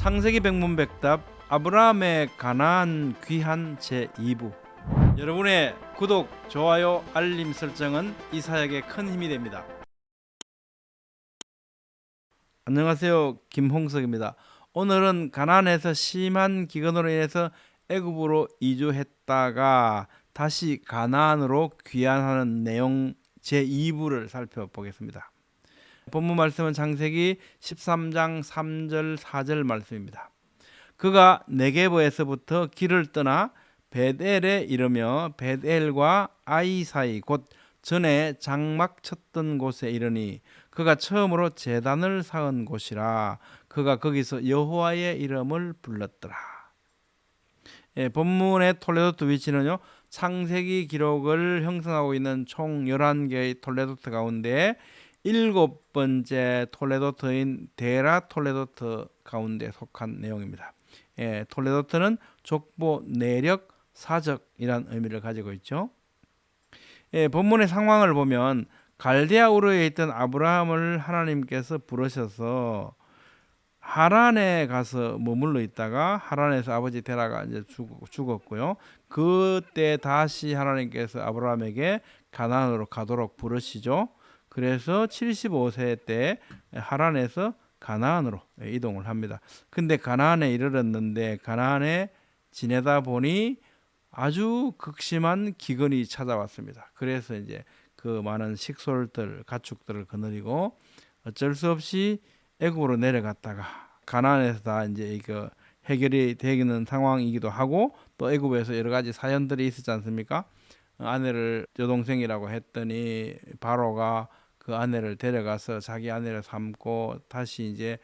창세기 백문백답 아브라함의 가나안 귀한 제2부. 여러분의 구독, 좋아요, 알림 설정은 이 사역에 큰 힘이 됩니다. 안녕하세요, 김홍석입니다. 오늘은 가나안에서 심한 기근으로 인해서 애굽으로 이주했다가 다시 가나안으로 귀환하는 내용 제2부를 살펴보겠습니다. 본문 말씀은 창세기 13장 3절 4절 말씀입니다. 그가 네게브에서부터 길을 떠나 벳엘에 이르며 벳엘과 아이 사이 곧 전에 장막 쳤던 곳에 이르니 그가 처음으로 제단을 쌓은 곳이라. 그가 거기서 여호와의 이름을 불렀더라. 본문의 톨레도트 위치는요, 창세기 기록을 형성하고 있는 총 11개의 톨레도트 가운데 7번째 톨레도트인 데라 톨레도트 가운데 속한 내용입니다. 톨레도트는 족보, 내력, 사적이란 의미를 가지고 있죠. 본문의 상황을 보면 갈대아 우르에 있던 아브라함을 하나님께서 부르셔서 하란에 가서 머물러 있다가 하란에서 아버지 데라가 이제 죽었고요. 그때 다시 하나님께서 아브라함에게 가나안으로 가도록 부르시죠. 그래서 75세 때 하란에서 가나안으로 이동을 합니다. 근데 가나안에 이르렀는데 가나안에 지내다 보니 아주 극심한 기근이 찾아왔습니다. 그래서 이제 그 많은 식솔들, 가축들을 거느리고 어쩔 수 없이 애굽으로 내려갔다가 가나안에서 다 이제 이거 해결이 되는 상황이기도 하고, 또 애굽에서 여러 가지 사연들이 있었지 않습니까? 아내를 여동생이라고 했더니 바로가 그 아내를 데려가서 자기 아내를 삼고 다시 이제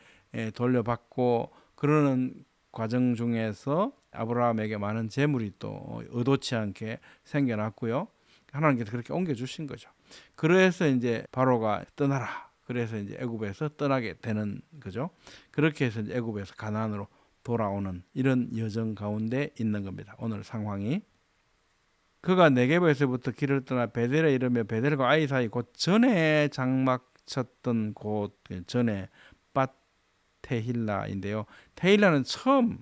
돌려받고 그러는 과정 중에서 아브라함에게 많은 재물이 또 의도치 않게 생겨났고요. 하나님께서 그렇게 옮겨주신 거죠. 그래서 이제 바로가 떠나라. 그래서 이제 애굽에서 떠나게 되는 거죠. 그렇게 해서 이제 애굽에서 가나안으로 돌아오는 이런 여정 가운데 있는 겁니다. 오늘 상황이. 그가 네게브에서부터 길을 떠나 베델에 이르며 베델과 아이 사이 곧 전에 장막 쳤던 곳, 전에 밧테힐라인데요. 테힐라는 처음,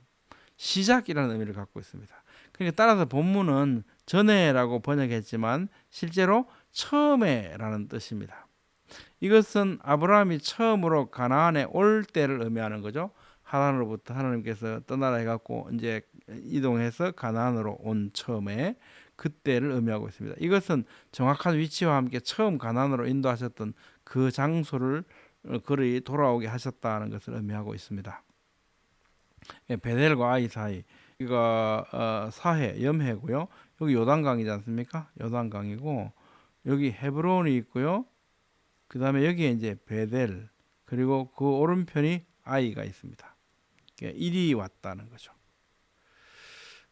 시작이라는 의미를 갖고 있습니다. 그러니까 따라서 본문은 전에라고 번역했지만 실제로 처음에라는 뜻입니다. 이것은 아브라함이 처음으로 가나안에 올 때를 의미하는 거죠. 하란으로부터 하나님께서 떠나라 해갖고 이제 이동해서 가나안으로 온 처음에 그때를 의미하고 있습니다. 이것은 정확한 위치와 함께 처음 가나안으로 인도하셨던 그 장소를 그리 돌아오게 하셨다는 것을 의미하고 있습니다. 베델과 아이 사이, 이거 사해, 염해고요. 여기 요단강이지 않습니까? 요단강이고 여기 헤브론이 있고요. 그 다음에 여기에 이제 베델, 그리고 그 오른편이 아이가 있습니다. 일이 왔다는 거죠.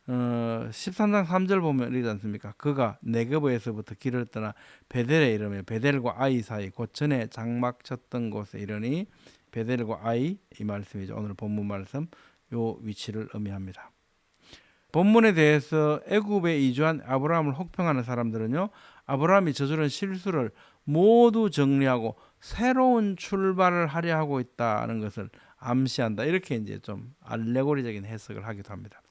13장 3절 보면 이러지 않습니까? 그가 네게브에서부터 길을 떠나 베델에 이르며 베델과 아이 사이 곧 전에 장막 쳤던 곳에 이르니, 베델과 아이, 이 말씀이죠. 오늘 본문 말씀 요 위치를 의미합니다. 본문에 대해서 애굽에 이주한 아브라함을 혹평하는 사람들은요, 아브라함이 저지른 실수를 모두 정리하고 새로운 출발을 하려 하고 있다는 것을 암시한다. 이렇게 이제 좀 알레고리적인 해석을 하기도 합니다.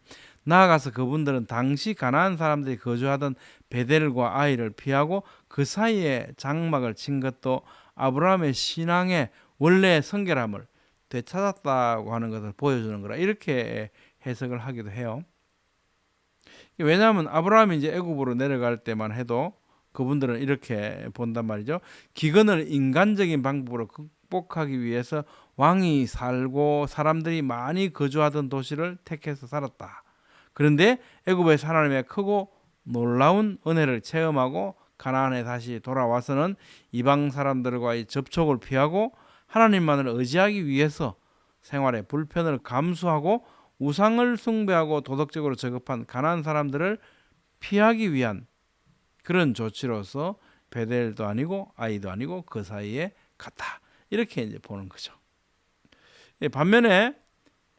나아가서 그분들은 당시 가나안 사람들이 거주하던 베델과 아이를 피하고 그 사이에 장막을 친 것도 아브라함의 신앙의 원래 성결함을 되찾았다고 하는 것을 보여주는 거라, 이렇게 해석을 하기도 해요. 왜냐하면 아브라함이 이제 애굽으로 내려갈 때만 해도 그분들은 이렇게 본단 말이죠. 기근을 인간적인 방법으로 극복하기 위해서 왕이 살고 사람들이 많이 거주하던 도시를 택해서 살았다. 그런데 애굽에서 하나님의 크고 놀라운 은혜를 체험하고 가나안에 다시 돌아와서는 이방 사람들과의 접촉을 피하고 하나님만을 의지하기 위해서 생활의 불편을 감수하고 우상을 숭배하고 도덕적으로 저급한 가나안 사람들을 피하기 위한 그런 조치로서 베델도 아니고 아이도 아니고 그 사이에 갔다. 이렇게 이제 보는 거죠. 반면에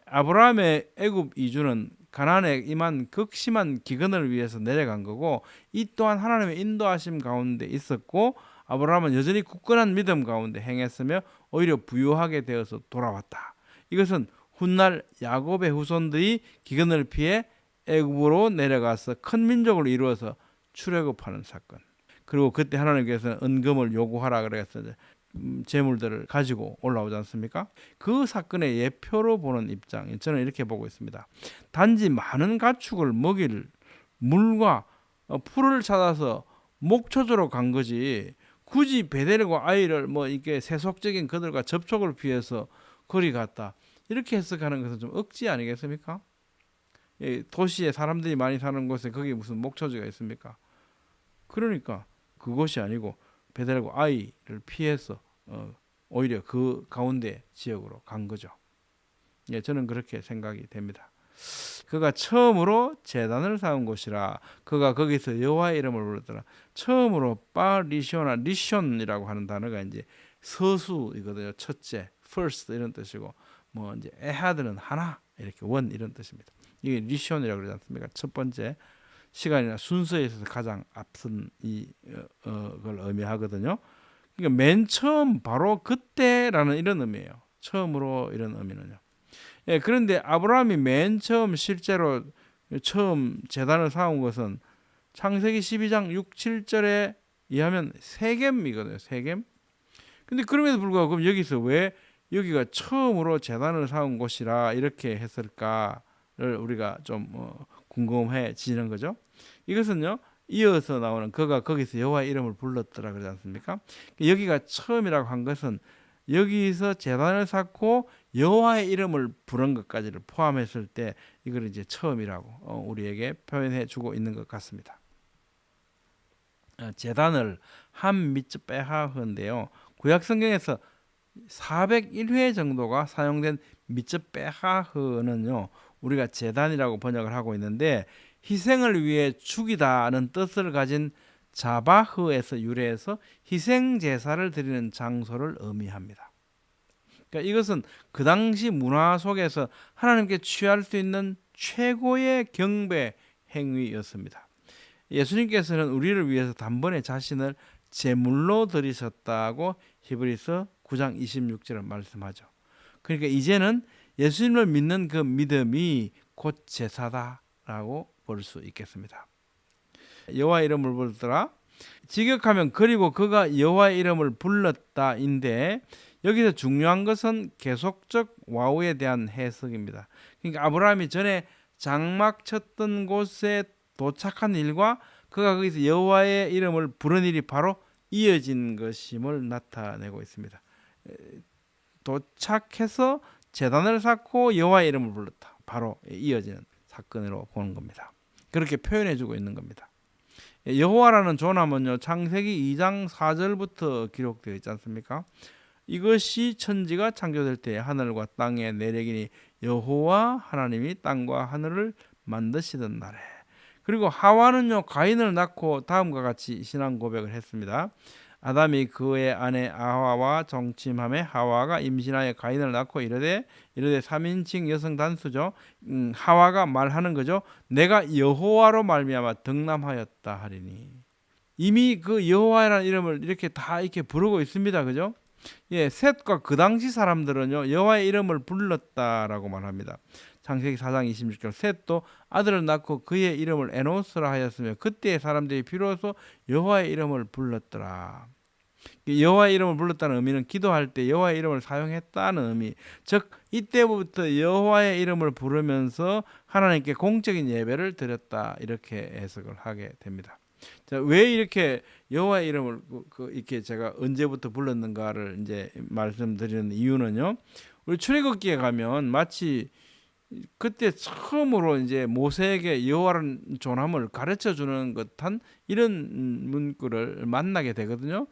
아브라함의 애굽 이주는 가나안에 임한 극심한 기근을 위해서 내려간 거고, 이 또한 하나님의 인도하심 가운데 있었고, 아브라함은 여전히 굳건한 믿음 가운데 행했으며 오히려 부유하게 되어서 돌아왔다. 이것은 훗날 야곱의 후손들이 기근을 피해 애굽으로 내려가서 큰 민족을 이루어서 출애굽하는 사건. 그리고 그때 하나님께서는 은금을 요구하라 그래서 재물들을 가지고 올라오지 않습니까? 그 사건의 예표로 보는 입장, 저는 이렇게 보고 있습니다. 단지 많은 가축을 먹일 물과 풀을 찾아서 목초지로 간 거지, 굳이 베델과 아이를 뭐 이게 세속적인 그들과 접촉을 피해서 거리 갔다, 이렇게 해석하는 것은 좀 억지 아니겠습니까? 도시에 사람들이 많이 사는 곳에 거기 무슨 목초지가 있습니까? 그러니까 그것이 아니고 베델과 아이를 피해서 오히려 그 가운데 지역으로 간 거죠. 저는 그렇게 생각이 됩니다. 그가 처음으로 제단을 쌓은 곳이라, 그가 거기서 여호와의 이름을 불렀더라. 처음으로 바리쇼나 리숀이라고 하는 단어가 이제 서수이거든요. 첫째, first 이런 뜻이고, 뭐 이제 에하드는 하나, 이렇게 원 이런 뜻입니다. 이게 리숀이라고 그러지 않습니까? 첫 번째, 시간이나 순서에 있어서 가장 앞선 걸 의미하거든요. 그러니까 맨 처음 바로 그때라는 이런 의미예요. 처음으로 이런 의미는요. 그런데 아브라함이 맨 처음 실제로 처음 제단을 쌓은 것은 창세기 12장 6, 7절에 의하면 세겜이거든요. 세겜. 근데 그럼에도 불구하고 그럼 여기서 왜 여기가 처음으로 제단을 쌓은 곳이라 이렇게 했을까를 우리가 좀 궁금해지는 거죠. 이것은요, 이어서 나오는 그가 거기서 여호와의 이름을 불렀더라 그러지 않습니까? 여기가 처음이라고 한 것은 여기서 제단을 쌓고 여호와의 이름을 부른 것까지를 포함했을 때 이걸 이제 처음이라고 우리에게 표현해 주고 있는 것 같습니다. 제단을 한 미츠 빼하흐인데요, 구약 성경에서 401회 정도가 사용된 미츠 빼하흐는요, 우리가 제단이라고 번역을 하고 있는데 희생을 위해 죽이다는 뜻을 가진 자바흐에서 유래해서 희생 제사를 드리는 장소를 의미합니다. 그러니까 이것은 그 당시 문화 속에서 하나님께 취할 수 있는 최고의 경배 행위였습니다. 예수님께서는 우리를 위해서 단번에 자신을 제물로 드리셨다고 히브리서 9장 26절을 말씀하죠. 그러니까 이제는 예수님을 믿는 그 믿음이 곧 제사다라고 볼 수 있겠습니다. 여호와의 이름을 불렀더라. 직역하면 그리고 그가 여호와의 이름을 불렀다인데, 여기서 중요한 것은 계속적 와우에 대한 해석입니다. 그러니까 아브라함이 전에 장막 쳤던 곳에 도착한 일과 그가 거기서 여호와의 이름을 부른 일이 바로 이어진 것임을 나타내고 있습니다. 도착해서 제단을 쌓고 여호와의 이름을 불렀다, 바로 이어지는 사건으로 보는 겁니다. 그렇게 표현해주고 있는 겁니다. 여호와라는 조남은요, 창세기 2장 4절부터 기록되어 있지 않습니까? 이것이 천지가 창조될 때 하늘과 땅의 내력이니 여호와 하나님이 땅과 하늘을 만드시던 날에. 그리고 하와는요, 가인을 낳고 다음과 같이 신앙 고백을 했습니다. 아담이 그의 아내 하와와 정침함에 하와가 임신하여 가인을 낳고 이르되 3인칭 여성 단수죠. 하와가 말하는 거죠. 내가 여호와로 말미암아 득남하였다 하리니. 이미 그 여호와라는 이름을 이렇게 다 이렇게 부르고 있습니다. 그죠? 셋과 그 당시 사람들은요, 여호와의 이름을 불렀다라고 말합니다. 창세기 4장 26절, 셋도 아들을 낳고 그의 이름을 에노스라 하였으며 그때의 사람들이 비로소 여호와의 이름을 불렀더라. 여호와의 이름을 불렀다는 의미는 기도할 때 여호와의 이름을 사용했다는 의미, 즉 이때부터 여호와의 이름을 부르면서 하나님께 공적인 예배를 드렸다, 이렇게 해석을 하게 됩니다. 자, 왜 이렇게 여호와의 이름을 이렇게 제가 언제부터 불렀는가를 이제 말씀드리는 이유는요, 우리 출애굽기에 가면 마치 그때 처음으로 이제 모세에게 여호와라는 존함을 가르쳐 주는 듯한 이런 문구를 만나게 되거든요.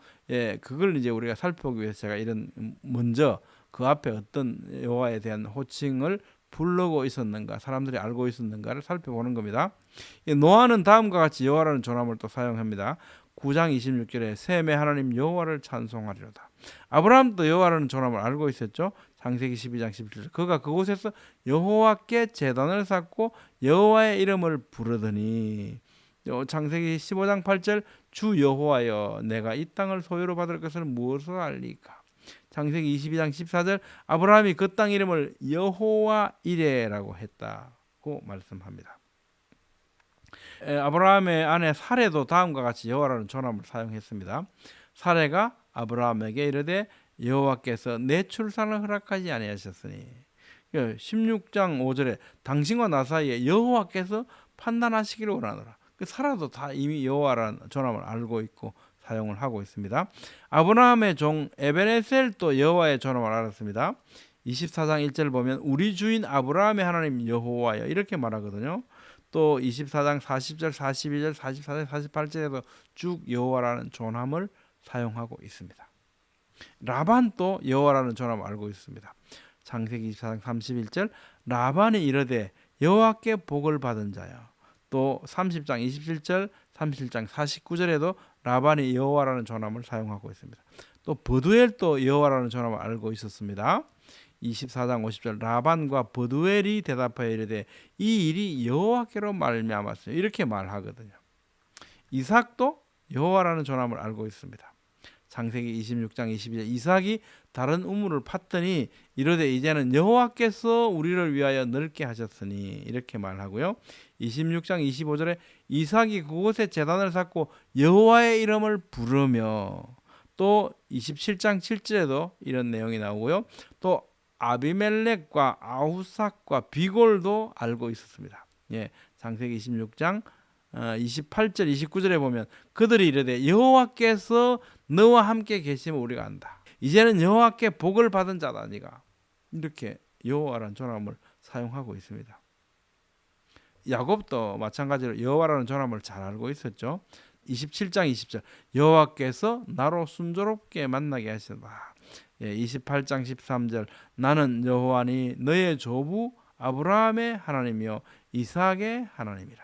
그걸 이제 우리가 살펴보기 위해서 제가 이런 먼저 그 앞에 어떤 여호와에 대한 호칭을 부르고 있었는가, 사람들이 알고 있었는가를 살펴보는 겁니다. 노아는 다음과 같이 여호와라는 존함을 또 사용합니다. 9장 26절에 셈의 하나님 여호와를 찬송하리로다. 아브라함도 여호와라는 존함을 알고 있었죠. 창세기 12장 17절, 그가 그곳에서 여호와께 제단을 쌓고 여호와의 이름을 부르더니, 창세기 15장 8절, 주 여호와여 내가 이 땅을 소유로 받을 것을 무엇으로 알리까. 창세기 22장 14절 아브라함이 그 땅 이름을 여호와 이레라고 했다고 말씀합니다. 아브라함의 아내 사레도 다음과 같이 여호와라는 존함을 사용했습니다. 사레가 아브라함에게 이르되 여호와께서 내 출산을 허락하지 아니하셨으니 16장 5절에 당신과 나 사이에 여호와께서 판단하시기를 원하노라. 사라도 다 이미 여호와라는 존함을 알고 있고 사용을 하고 있습니다. 아브라함의 종 에베네셀도 여호와의 존함을 알았습니다. 24장 1절 보면 우리 주인 아브라함의 하나님 여호와여 이렇게 말하거든요. 또 24장 40절, 42절, 44절, 48절에도 쭉 여호와라는 존함을 사용하고 있습니다. 라반도 여호와라는 존함을 알고 있습니다. 창세기 24장 31절 라반이 이르되 여호와께 복을 받은 자여. 또 30장 27절 37장 49절에도 라반이 여호와라는 존함을 사용하고 있습니다. 또 버두엘도 여호와라는 존함을 알고 있었습니다. 24장 50절 라반과 버두엘이 대답하여 이르되 이 일이 여호와께로 말미암았으니 이렇게 말하거든요. 이삭도 여호와라는 존함을 알고 있습니다. 창세기 26장 22절 이삭이 다른 우물을 팠더니 이르되 이제는 여호와께서 우리를 위하여 넓게 하셨으니 이렇게 말하고요. 26장 25절에 이삭이 그곳에 제단을 쌓고 여호와의 이름을 부르며 또 27장 7절에도 이런 내용이 나오고요. 또 아비멜렉과 아후삭과 비골도 알고 있었습니다. 창세기 26장 28절 29절에 보면 그들이 이르되 여호와께서 너와 함께 계시면 우리가 안다. 이제는 여호와께 복을 받은 자다 네가. 이렇게 여호와라는 존함을 사용하고 있습니다. 야곱도 마찬가지로 여호와라는 존함을 잘 알고 있었죠. 27장 20절 여호와께서 나로 순조롭게 만나게 하시다. 28장 13절 나는 여호와니 너의 조부 아브라함의 하나님이요 이삭의 하나님이라.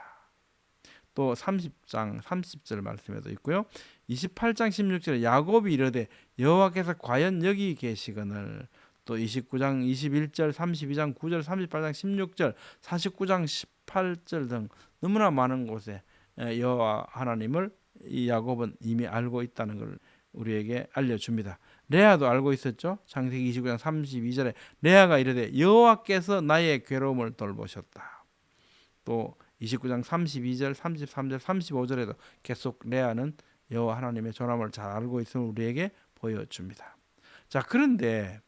또 30장 30절 말씀에도 있고요. 28장 16절에 야곱이 이르되 여호와께서 과연 여기 계시거늘. 또 29장 21절 32장 9절 38장 16절 49장 18절 등 너무나 많은 곳에 여호와 하나님을 이 야곱은 이미 알고 있다는 걸 우리에게 알려줍니다. 레아도 알고 있었죠. 창세기 29장 32절에 레아가 이르되 여호와께서 나의 괴로움을 돌보셨다. 또 29장 32절 33절 35절에도 계속 레아는 여호와 하나님의 존함을 잘 알고 있음을 우리에게 보여줍니다. 자, 그런데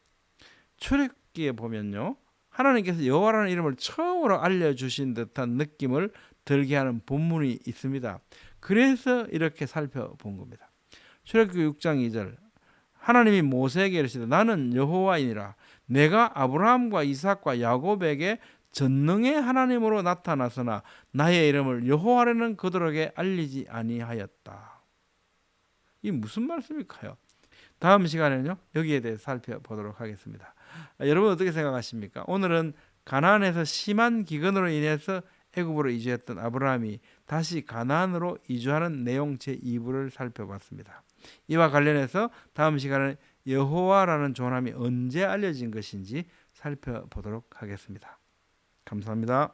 출애굽기에 보면요 하나님께서 여호와라는 이름을 처음으로 알려주신 듯한 느낌을 들게 하는 본문이 있습니다. 그래서 이렇게 살펴본 겁니다. 출애굽기 6장 2절 하나님이 모세에게 이르시되 나는 여호와이니라 내가 아브라함과 이삭과 야곱에게 전능의 하나님으로 나타나서나 나의 이름을 여호와라는 그들에게 알리지 아니하였다. 이 무슨 말씀일까요? 다음 시간에는요 여기에 대해 살펴보도록 하겠습니다. 여러분 어떻게 생각하십니까? 오늘은 가나안에서 심한 기근으로 인해서 애굽으로 이주했던 아브라함이 다시 가나안으로 이주하는 내용 제2부를 살펴봤습니다. 이와 관련해서 다음 시간에 여호와라는 존함이 언제 알려진 것인지 살펴보도록 하겠습니다. 감사합니다.